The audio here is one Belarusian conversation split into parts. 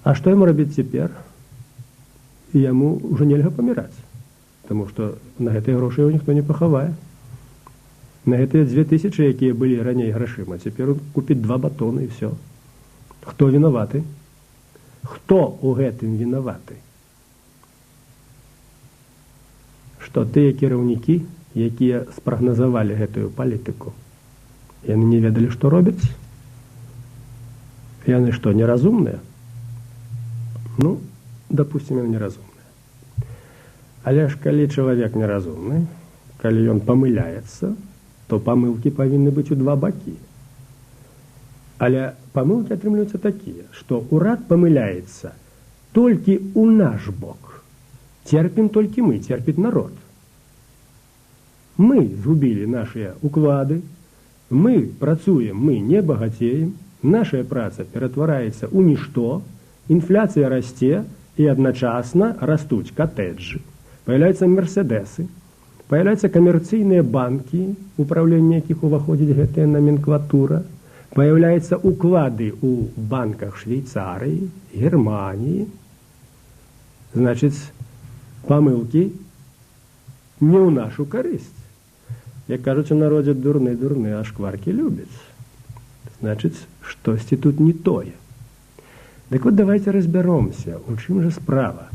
А што яму рабіць цяпер? Яму ўжо нельга паміраць, таму што на гэтыя грошы яго ніхто не пахавае. На гэтыя 2000, якія былі раней грашыма, цяпер купіць 2 батоны і все. Хто вінаваты? Хто ў гэтым вінаваты? Што тыя кіраўнікі, якія спрагназавалі гэтую палітыку, яны не ведалі, што робяць? Яны што, неразумныя? Ну, допустим, яны неразумныя. Але ж калі чалавек неразумны, калі ён памыляецца, то памылкі павінны быць у 2 бакі. Але памылкі атрымліваюцца такія, што ўрад памыляецца толькі ў наш бок. Церпім толькі мы, церпіць народ. Мы згубілі нашыя уклады, мы працуем, мы не багацеем, наша праца ператвараецца ў нішто, інфляцыя расце і адначасна растуць катэджы, паявляюцца мерседесы, паявляюцца камерцыйныя банкі, управленне якіх уваходзіць гэтая номенклатура, паявляюцца уклады ў банках Швейцарыі, Германіі. Значыць, памылкі не ў нашу карысць. Як кажуць у народзе, дурны, а шкваркі любяць. Значыць, штосьці тут не тое. Так вот, давайте разберемся, у чым же справа.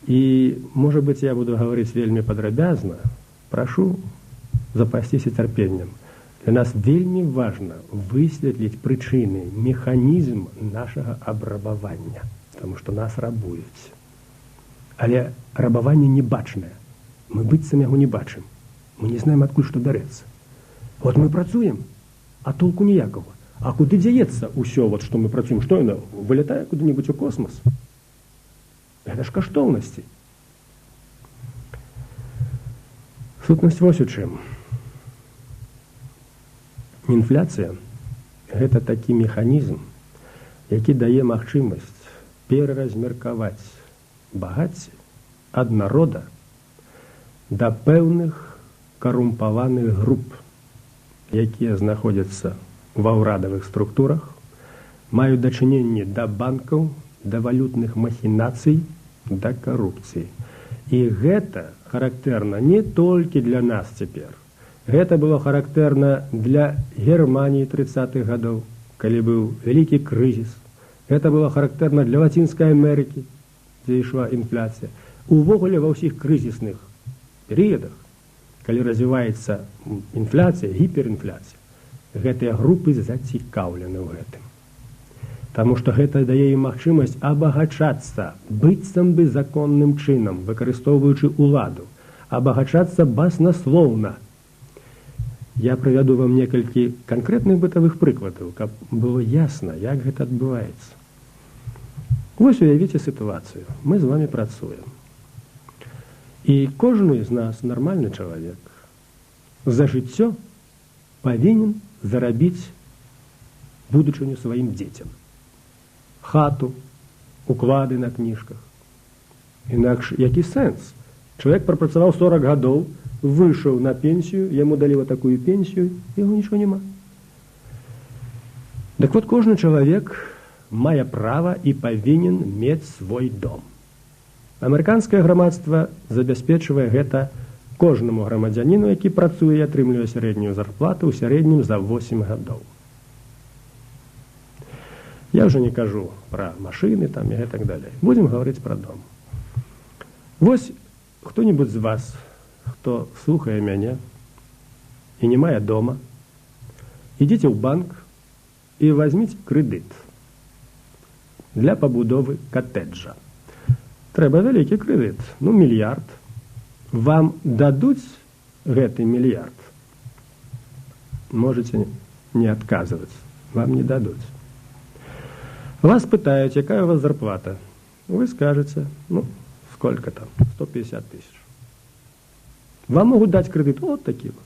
И, может быть, я буду говорить вельми подробязно. Прошу запастись терпением. Для нас вельми важно высветлить причины, механизм нашего обрабования. Потому что нас рабуют. Але рабование не бачное. Мы быццам яго не бачым. Мы не знаем, откуль что бярэцца. Вот мы працуем, а толку ніякого. А куды дзеецца ўсё, вот, што мы працуем? Што яно? Вылетае куды-нибудь у космос? Это ж каштоўнасці. Сутнасць вось у чым. Інфляцыя – гэта такі механізм, які дае магчымасць пераразмеркаваць багацце ад народа да пэўных карумпаваных груп, якія знаходзяцца ва ўрадавых структурах, маюць дачыненне да банкаў, да валютных махінацый, да карупцыі. І гэта характэрна не толькі для нас цяпер. Гэта было характэрна для Германіі 30-х гадоў, калі быў вялікі крызіс. Гэта было характэрна для Лацінскай Амерыкі, дзе ішла інфляцыя. Увогуле ва ўсіх крызісных перыядах, калі развіваецца інфляцыя, гіперінфляцыя, гэтыя групы зацікаўлены ў гэтым. Таму што гэта дае ім магчымасць абагачацца быццам бы законным чынам, выкарыстоўваючы ўладу, абагачацца баснаслоўна. Я прывяду вам некалькі канкрэтных бытавых прыкладаў, каб было ясна, як гэта адбываецца. Вось уявіце сітуацыю. Мы з вами працуем. І кожны з нас, нармальны чалавек, за жыццё павінен зарабіць будучыню сваім дзецям. Хату, уклады на кніжках. Інакш, які сэнс? Чалавек прапрацаваў 40 гадоў, выйшаў на пенсію, яму далі вот такую пенсію, яго нічого няма. Так вот, кожны чалавек мае права і павінен мець свой дом. Амерыканскае грамадства забяспечвае гэта кожнаму грамадзяніну, які працуе і атрымлівае сярэднюю зарплату ў сярэднім за 8 гадоў. Я уже не кажу про машины там и так далее. Будем говорить про дом. Вось кто-нибудь з вас, хто слухае мяне і не мае дома, ідзіце ў банк і возьміце крэдыт для пабудовы катэджа. Трэба вялікі крэдыт, ну, мільярд. Вам дадуць гэты мільярд? Можете не адказваць, вам не дадуць. Вас пытают, какая у вас зарплата. Вы скажете, ну, сколько там, 150 тысяч. Вам могут дать кредит вот такие вот.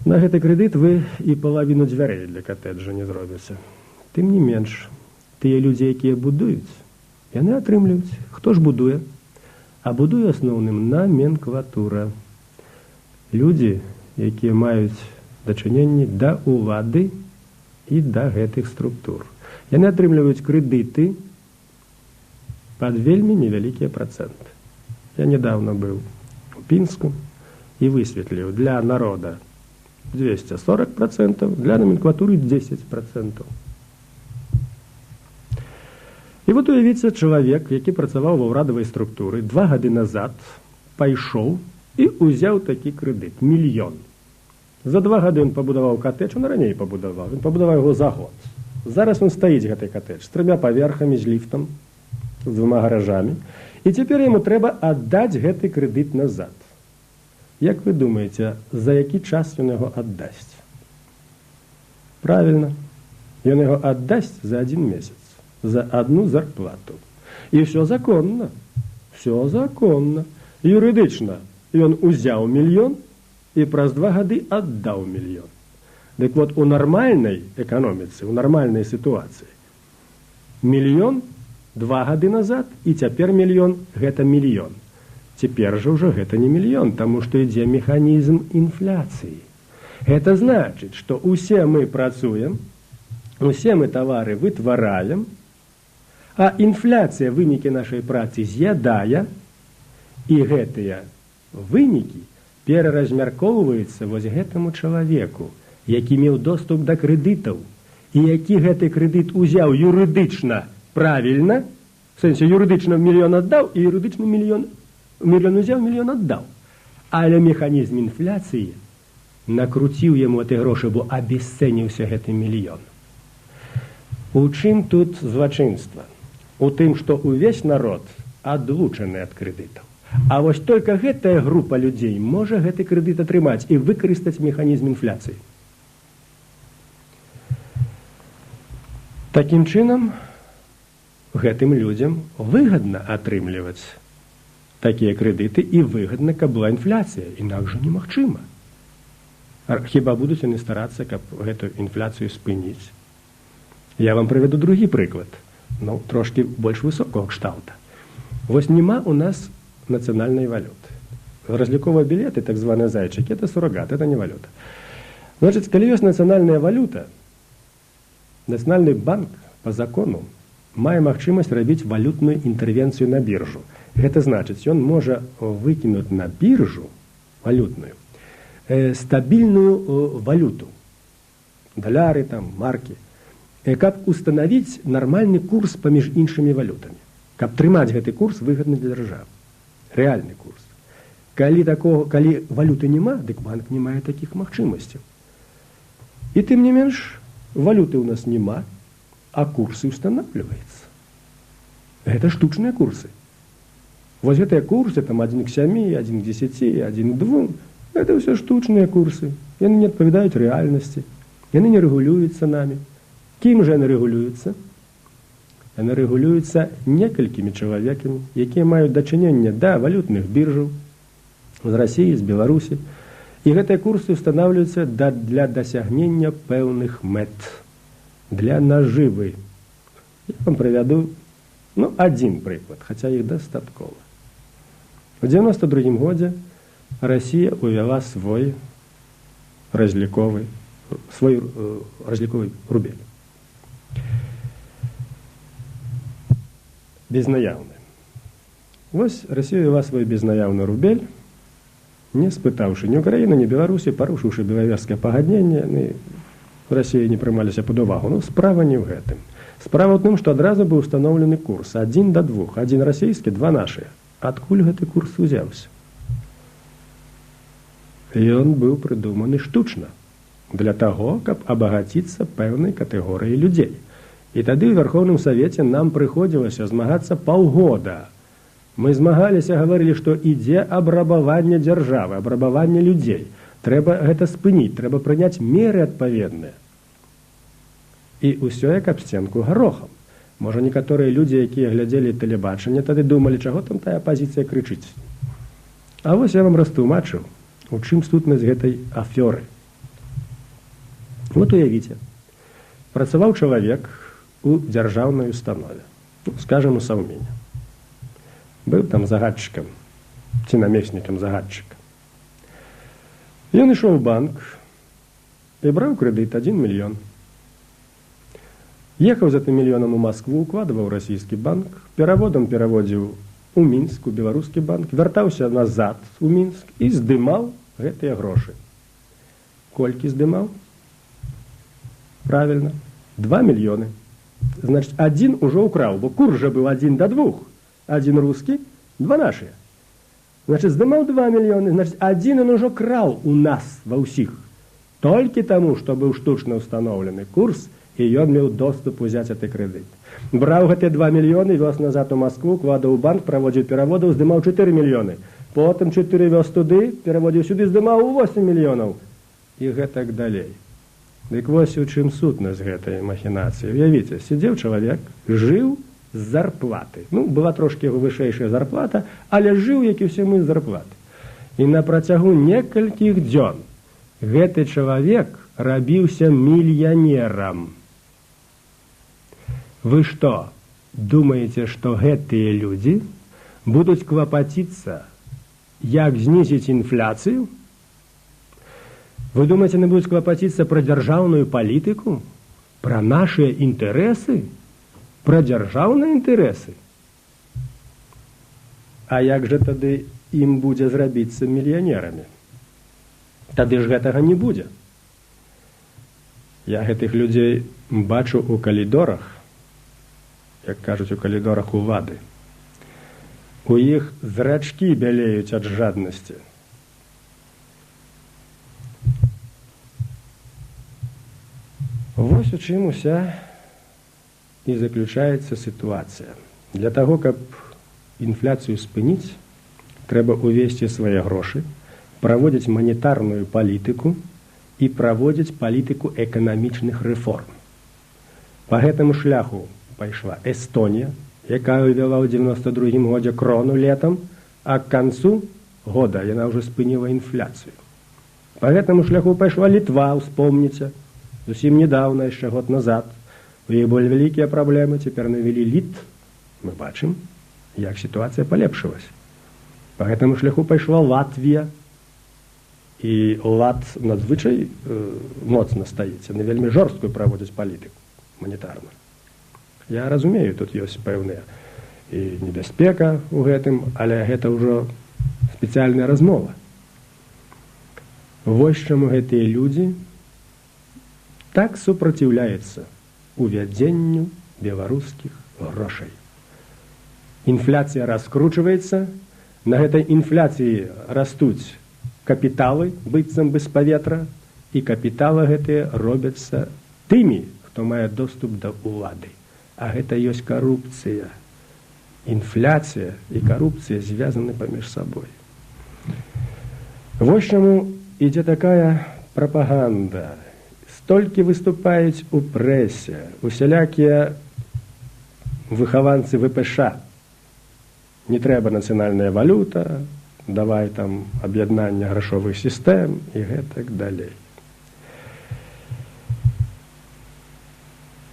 На гэты кредит вы і палавіну дзвярэй для катэджа не зробіце. Тым не менш, тыя людзі, якія будуюць, яны атрымліваюць. Хто ж будуе? А будуе асноўным номенклатура. Людзі, якія маюць дачыненні да улады і да гэтых структур. Яны атрымліваюць крэдыты пад вельмі невялікія працэнты. Я недавно быў у Пінску і высветліў, для народа 240%, для номенклатуры 10%. І вот уявіце, чалавек, які працаваў ва ўрадавай структуры, 2 гады назад пайшоў і ўзяў такі крэдыт, 1 мільён. За 2 гады ён пабудаваў катэдж, он раней пабудаваў, ён пабудаваў яго за год. Зараз он стаіць, гэты катэдж, з 3 паверхамі, з ліфтам, з 2 гаражамі, і цяпер яму трэба аддаць гэты крэдыт назад. Як вы думаеце, за які час ён яго аддасць? Правильно, ён яго аддасць за 1 месяц, за 1 зарплату. І все законно, юрыдычна. Ён узяў 1 мільён і праз 2 гады аддаў 1 мільён. Дык вот у нармальнай эканоміцы, у нармальнай сітуацыі 1 мільён 2 гады назад і цяпер 1 мільён гэта 1 мільён. Цяпер жа ўжо гэта не 1 мільён, таму што ідзе механізм інфляцыі. Гэта значыць, што ўсе мы працуем, усе мы тавары вытвараем, а інфляцыя вынікі нашай працы з'ядае, і гэтыя вынікі пераразмяркоўваюцца вось гэтаму чалавеку, які меў доступ да крэдытаў, і які гэты крэдыт узяў юрыдычна правільна, в сэнсе юрыдычна 1 мільён аддаў, і юрыдычна 1 мільён узяў, 1 мільён аддаў. Але механізм інфляцыі накруціў яму гэты грошы, бо абесцэніўся гэты 1 мільён. У чым тут злачынства? У тым, што ўвесь народ адлучаны ад крэдытаў. А вось толькі гэтая група людзей можа гэты крэдыт атрымаць і выкарыстаць механізм інфляцыі. Такім чынам, гэтым людзям выгадна атрымліваць такія крэдыты і выгадна, каб была інфляцыя, інакш жа немагчыма. Хіба будуць яны старацца, каб гэту інфляцыю спыніць? Я вам прывяду другі прыклад, трошкі больш высокага кшталту. Вось няма у нас нацыянальнай валюты. Разліковыя білеты, так званыя зайчыкі, это суррогат, это не валюта. Значыць, калі ёсць нацыянальная валюта, Нацыянальны банк по закону мае магчымасць рабіць валютную інтэрвенцыю на біржу. Гэта значыць, ён можа выкінуць на біржу валютную стабільную валюту, даляры, там, маркі, каб устанавіць нармальны курс паміж іншымі валютамі, каб трымаць гэты курс выгадны для дзяржавы, рэальны курс. Калі валюты няма, дык банк не мае такіх магчымасцяў. І тым не менш, валюты ў нас няма, а курсы устанавливаюцца. Гэта штучныя курсы. Вось гэтыя курсы, там 1 к 7, 1 к 10, 1 к 2, гэта ўсё штучныя курсы. Яны не адпавядаюць рэальнасці. Яны не рэгулююцца намі. Кім жа яны рэгулююцца? Яны рэгулююцца некалькімі чалавекамі, якія маюць дачыненне да валютных біржаў з Расіі, з Беларусі. І гэтыя курсы устанавливаюцца для дасягнення пэўных мэт, для нажывы. Я вам прывяду один прыклад, хаця іх дастаткова. У 92 годзе Расія увяла свой разліковы рубель. Безнаяўны. Вось Расія увяла свой безнаяўны рубель, не спытаўшы ні Украіны, ні Беларусі, парушыўшы белавежскае пагадненне, Расія не прымаліся пад увагу. Справа не ў гэтым. Справа ў тым, што адразу быў устаноўлены курс 1 до 2, 1 расійскі, 2 нашыя. Адкуль гэты курс узяўся? Ён быў прыдуманы штучна, для таго, каб абагаціцца пэўнай катэгорыі людзей. І тады ў Вярхоўным Савеце нам прыходзілася змагацца паўгода. Мы змагаліся, гаварылі, што ідзе абрабаванне дзяржавы, абрабаванне людзей. Трэба гэта спыніць, трэба прыняць меры адпаведныя. І ўсё як аб сценку гарохам. Можа, некаторыя людзі, якія глядзелі тэлебачанне, тады думалі, чаго там тая апазіцыя крычыць. А вось я вам растлумачыў, у чым сутнасць гэтай афёры. Вот уявіце, працаваў чалавек у дзяржаўнай установе, скажам, у Саўміне. Быў там загадчыкам, ці намеснікам загадчыка. Ён ішоў у банк і браў крэдыт 1 мільён. Ехаў за тым мільёнам у Маскву, укладваў расійскі банк, пераводам пераводзіў у Мінск, у беларускі банк, вяртаўся назад у Мінск і здымаў гэтыя грошы. Колькі здымаў? Правильно, 2 мільёны. Значит, один ужо украў, бо курс жа быў 1:2. Один русский, 2 нашыя. Значит, здымаў 2 мільёны, значит, один он ужо краў у нас, ва ўсіх. Толькі таму, што быў штучна ўстаноўлены курс, і ён меў доступ узяць гэты крэдыт. Браў гэтыя 2 мільёны, вёз назад у Маскву, кладаў у банк, праводзіў пераводаў, здымаў 4 мільёны. Потым 4 вёз туды, пераводзіў сюды, здымаў 8 мільёнаў. І гэтак далей. Дык вось у чым сутнасць гэтай махінацыі. Уявіце, сидзеў чалавек, жыў з зарплаты. Ну, была трошкі вышэйшая зарплата, але жыў, як і ўсе мы, з зарплаты. І на працягу некалькіх дзён гэты чалавек рабіўся мільянерам. Вы што, думаеце, што гэтыя людзі будуць клапаціцца, як знізіць інфляцыю? Вы думаеце, яны будуць клапаціцца пра дзяржаўную палітыку? Пра нашыя інтарэсы? Пра дзяржаўныя інтарэсы? А як жа тады ім будзе зрабіцца мільянерамі? Тады ж гэтага не будзе. Я гэтых людзей бачу у калідорах, як кажуць, у калідорах улады. У іх зрачкі бялеюць ад жаднасці. Вось у чым уся і заключаецца сітуацыя. Для таго, каб інфляцыю спыніць, трэба ўвесці свае грошы, праводзіць манетарную палітыку і праводзіць палітыку эканамічных рэформ. Па гэтаму шляху пайшла Эстонія, якая ўвяла ў 92 годзе крону летам, а к канцу года яна ўжо спыніла інфляцыю. Па гэтаму шляху пайшла Літва, успомніце, зусім недавно, яшчэ год назад. У іх былі вялікія праблемы, цяпер навялі літ. Мы бачым, як сітуацыя палепшылась. Па гэтаму шляху пайшла Латвія, і лад надзвычай моцна стаіць. Яны вельмі жорсткую праводзяць палітыку манетарную. Я разумею, тут ёсць пэўная і небяспека ў гэтым, але гэта ўжо спецыяльная размова. Вось чаму гэтыя людзі так супраціўляюцца увядзенню беларускіх грошай. Інфляцыя раскручваецца, на гэтай інфляцыі растуць капіталы, быццам бы з паветра, і капіталы гэтыя робяцца тымі, хто мае доступ да ўлады. А гэта ёсць карупцыя. Інфляцыя і карупцыя звязаны паміж сабой. Вось чаму ідзе такая прапаганда. Столькі выступаюць у прэсе, усялякія выхаванцы ВПШ. Не трэба нацыянальная валюта, давай там аб'яднання грашовых сістэм і гэтак далей.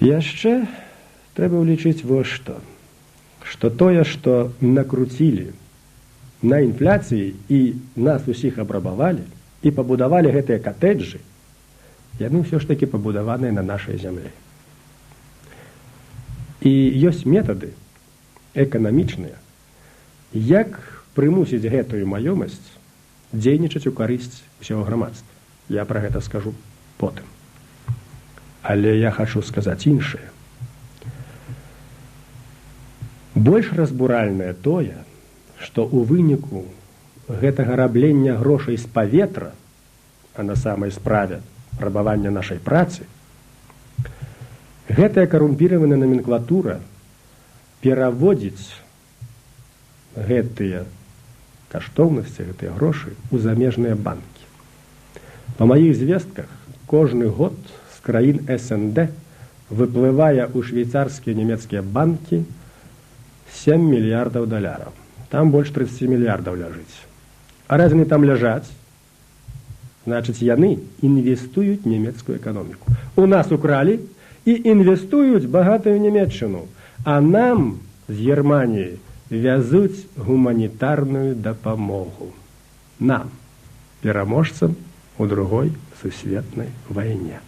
Яшчэ трэба ўлічыць вось што. Што тое, што накруцілі на інфляцыі і нас усіх абрабавалі і пабудавалі гэтыя катэджы, яны ўсё ж такі пабудаваныя на нашай зямлі. І ёсць метады эканамічныя, як прымусіць гэтую маёмасць дзейнічаць у карысць усяго грамадства. Я пра гэта скажу потым. Але я хачу сказаць іншае. Больш разбуральнае тое, што ў выніку гэтага раблення грошай з паветра, а на самай справе рабавання нашай працы, гэтая карумпіраваная номенклатура пераводзіць гэтыя каштоўнасці, гэтыя грошы ў замежныя банкі. Па маіх звестках, кожны год з краін СНД выплывае ў швейцарскія нямецкія банкі 7 мільярдаў даляраў. Там больш 30 мільярдаў ляжыць. А раз яны там ляжаць, значыць, яны інвестуюць нямецкую эканоміку. У нас укралі і інвестуюць багатую Нямецчыну, а нам з Германіі вязуць гуманітарную дапамогу. Нам, пераможцам у другой сусветнай вайне.